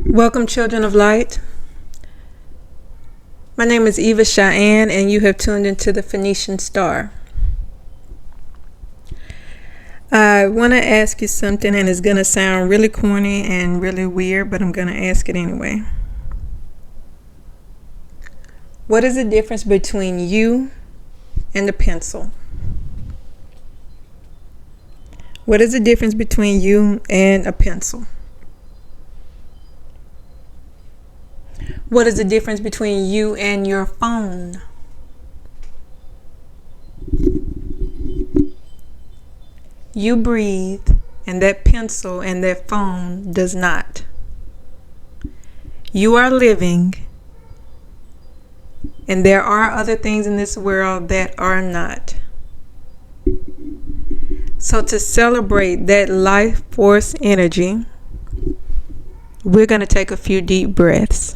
Welcome, children of light. My name is Eva Cheyenne, and you have tuned into the Phoenician Star. I want to ask you something, and it's going to sound really corny and really weird, but I'm going to ask it anyway. What is the difference between you and a pencil? What is the difference between you and a pencil? What is the difference between you and your phone? You breathe, and that pencil and that phone does not. You are living, and there are other things in this world that are not. So to celebrate that life force energy, we're going to take a few deep breaths.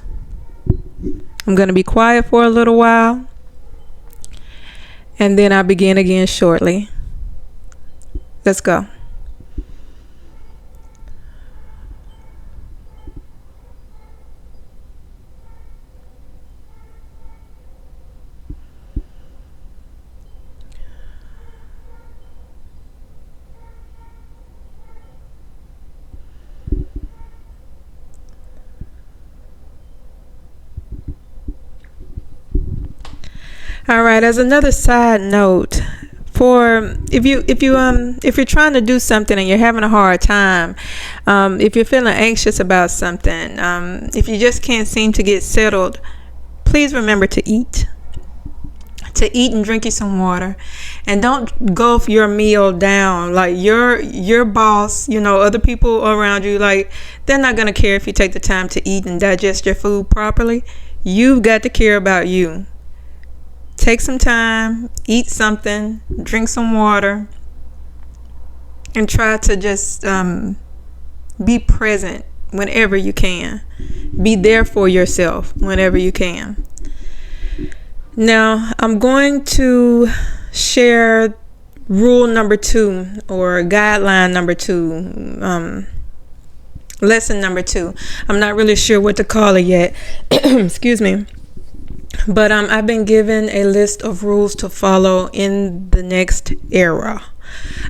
I'm going to be quiet for a little while, and then I'll begin again shortly. Let's go. All right, as another side note, if you're trying to do something and you're having a hard time, if you're feeling anxious about something, if you just can't seem to get settled, please remember to eat and drink you some water, and don't gulp your meal down. Like your boss, other people around you, like, they're not going to care if you take the time to eat and digest your food properly. You've got to care about you. Take some time, eat something, drink some water, and try to just be present whenever you can. Be there for yourself whenever you can. Now, I'm going to share rule number 2, or guideline number 2, lesson number 2. I'm not really sure what to call it yet. Excuse me. But I've been given a list of rules to follow in the next era.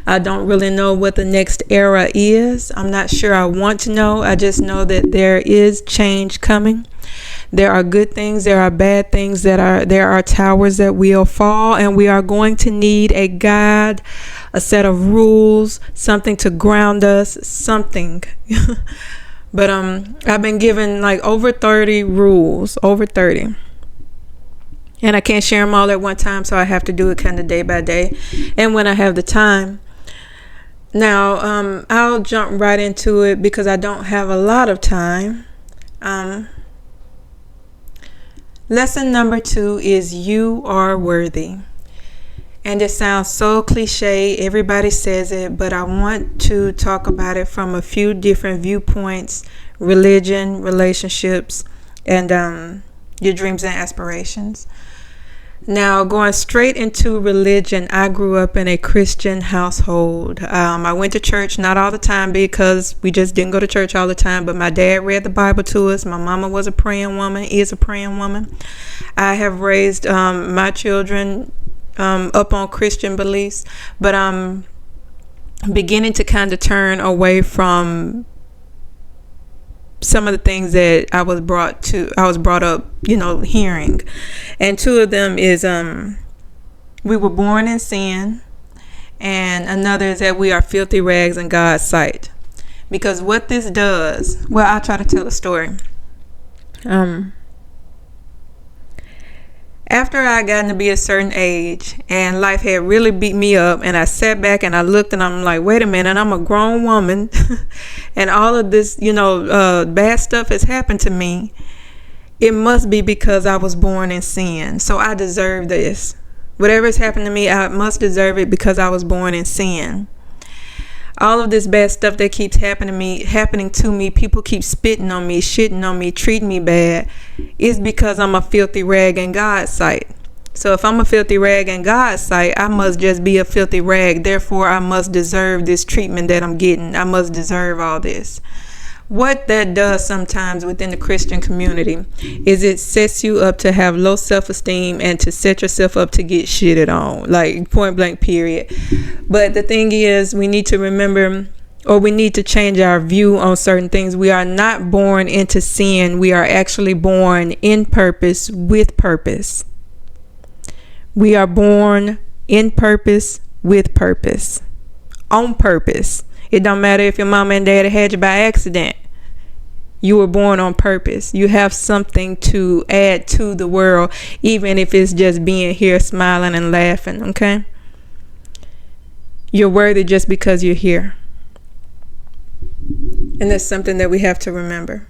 I don't really know what the next era is. I'm not sure I want to know. I just know that there is change coming. There are good things, there are bad things, there are towers that will fall, and we are going to need a guide, a set of rules, something to ground us, something. But I've been given like over 30 rules, over 30. And I can't share them all at one time, so I have to do it kind of day by day and when I have the time. Now, I'll jump right into it because I don't have a lot of time. Lesson number 2 is you are worthy. And it sounds so cliche. Everybody says it, but I want to talk about it from a few different viewpoints: religion, relationships, and your dreams and aspirations. Now, going straight into religion, I grew up in a Christian household. I went to church, not all the time because we just didn't go to church all the time, but my dad read the Bible to us. My mama was a praying woman, is a praying woman. I have raised my children up on Christian beliefs, but I'm beginning to kind of turn away from some of the things that I was brought up, hearing. And 2 of them is we were born in sin, and another is that we are filthy rags in God's sight. Because what this does, well, I'll try to tell a story. After I got to be a certain age and life had really beat me up, and I sat back and I looked and I'm like, wait a minute, I'm a grown woman and all of this, bad stuff has happened to me. It must be because I was born in sin. So I deserve this. Whatever has happened to me, I must deserve it because I was born in sin. All of this bad stuff that keeps happening to me, people keep spitting on me, shitting on me, treating me bad, is because I'm a filthy rag in God's sight. So if I'm a filthy rag in God's sight, I must just be a filthy rag. Therefore, I must deserve this treatment that I'm getting. I must deserve all this. what that does sometimes within the Christian community is it sets you up to have low self-esteem and to set yourself up to get shitted on, like point blank period. But the thing is, we need to remember, or we need to change our view on certain things. We are not born into sin. We are actually born in purpose, with purpose. We are born in purpose, with purpose, on purpose. It don't matter if your mama and daddy had you by accident. You were born on purpose. You have something to add to the world, even if it's just being here smiling and laughing, okay? You're worthy just because you're here. And that's something that we have to remember.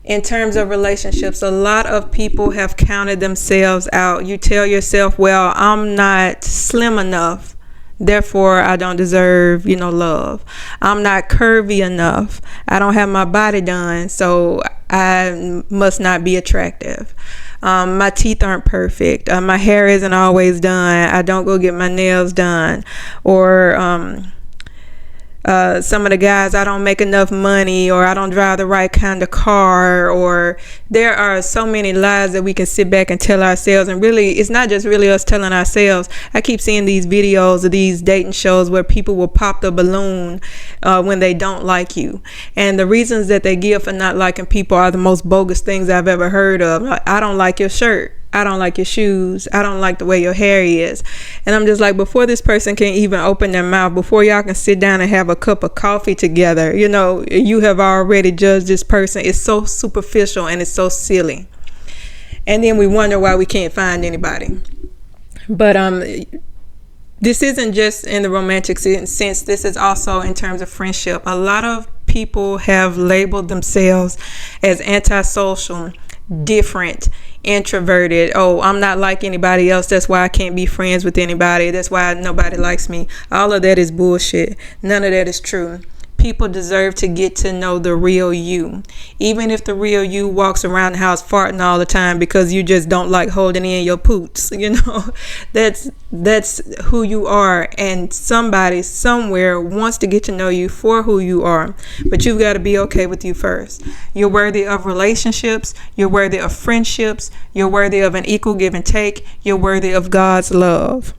In terms of relationships, a lot of people have counted themselves out. You tell yourself, well, I'm not slim enough, therefore I don't deserve, love. I'm not curvy enough. I don't have my body done, so I must not be attractive. My teeth aren't perfect. My hair isn't always done. I don't go get my nails done. Or some of the guys, I don't make enough money, or I don't drive the right kind of car, or there are so many lies that we can sit back and tell ourselves. And really, it's not just really us telling ourselves. I keep seeing these videos of these dating shows where people will pop the balloon when they don't like you. And the reasons that they give for not liking people are the most bogus things I've ever heard of. I don't like your shirt. I don't like your shoes. I don't like the way your hair is. And I'm just like, before this person can even open their mouth, before y'all can sit down and have a cup of coffee together, you have already judged this person. It's so superficial and it's so silly. And then we wonder why we can't find anybody. But this isn't just in the romantic sense. This is also in terms of friendship. A lot of people have labeled themselves as antisocial, different, introverted. Oh, I'm not like anybody else, that's why I can't be friends with anybody, that's why nobody likes me. All of that is bullshit. None of that is true. People deserve to get to know the real you, even if the real you walks around the house farting all the time because you just don't like holding in your poots. That's who you are, and somebody somewhere wants to get to know you for who you are, but you've got to be okay with you first. You're worthy of relationships, you're worthy of friendships, you're worthy of an equal give and take, you're worthy of God's love.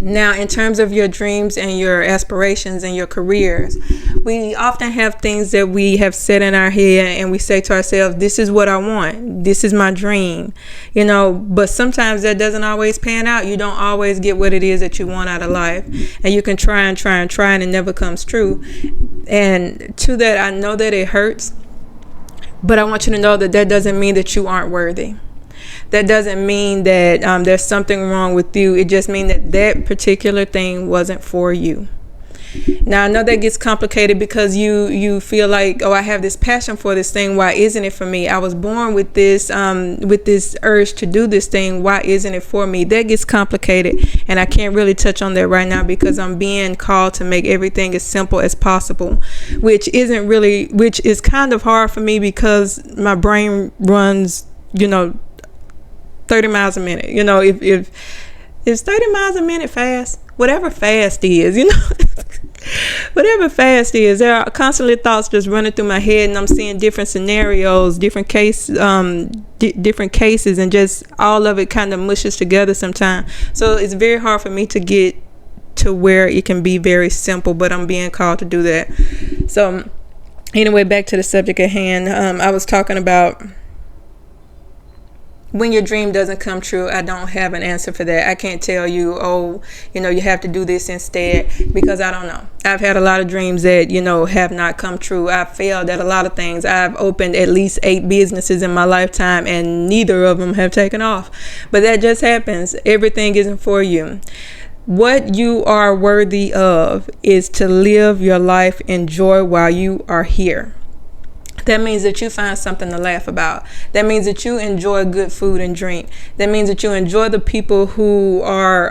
Now, in terms of your dreams and your aspirations and your careers, we often have things that we have set in our head and we say to ourselves, this is what I want. This is my dream, but sometimes that doesn't always pan out. You don't always get what it is that you want out of life, and you can try and try and try and it never comes true. And to that, I know that it hurts, but I want you to know that that doesn't mean that you aren't worthy. That doesn't mean that there's something wrong with you. It just means that that particular thing wasn't for you. Now, I know that gets complicated because you feel like, oh, I have this passion for this thing. Why isn't it for me? I was born with this urge to do this thing. Why isn't it for me? That gets complicated, and I can't really touch on that right now because I'm being called to make everything as simple as possible, which is kind of hard for me because my brain runs, 30 miles a minute. If 30 miles a minute fast, whatever fast is, whatever fast is, there are constantly thoughts just running through my head, and I'm seeing different scenarios, different cases, and just all of it kind of mushes together sometimes. So it's very hard for me to get to where it can be very simple, but I'm being called to do that. So anyway, back to the subject at hand. I was talking about when your dream doesn't come true. I don't have an answer for that. I can't tell you, you have to do this instead, because I don't know. I've had a lot of dreams that, have not come true. I've failed at a lot of things. I've opened at least 8 businesses in my lifetime, and neither of them have taken off. But that just happens. Everything isn't for you. What you are worthy of is to live your life in joy while you are here. That means that you find something to laugh about. That means that you enjoy good food and drink. That means that you enjoy the people who are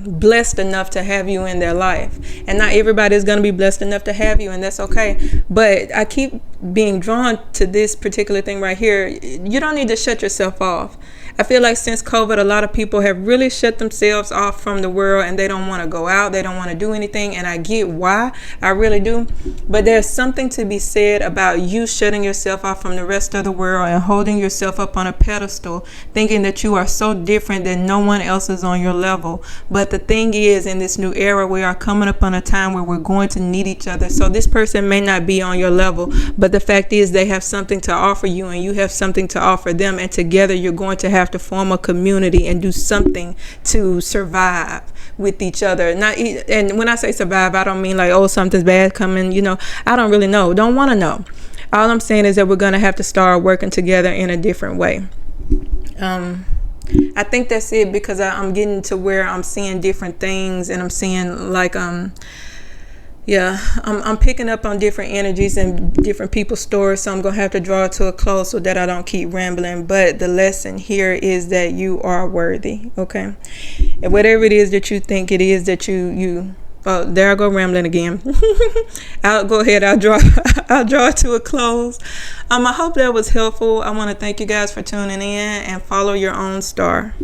blessed enough to have you in their life. And not everybody is going to be blessed enough to have you, and that's okay. But I keep being drawn to this particular thing right here. You don't need to shut yourself off. I feel like since COVID, a lot of people have really shut themselves off from the world, and they don't want to go out. They don't want to do anything. And I get why. I really do. But there's something to be said about you shutting yourself off from the rest of the world and holding yourself up on a pedestal, thinking that you are so different that no one else is on your level. But the thing is, in this new era, we are coming up on a time where we're going to need each other. So this person may not be on your level, but the fact is they have something to offer you, and you have something to offer them. And together you're going to have to form a community and do something to survive with each other. And when I say survive, I don't mean like, oh, something's bad coming, I don't really know, don't want to know. All I'm saying is that we're going to have to start working together in a different way. I think that's it, because I'm getting to where I'm seeing different things, and I'm seeing like I'm picking up on different energies and different people's stories, so I'm going to have to draw it to a close so that I don't keep rambling. But the lesson here is that you are worthy, okay? And whatever it is that you think it is that you oh, there I go rambling again. I'll go ahead, I'll draw it to a close. I hope that was helpful. I want to thank you guys for tuning in, and follow your own star.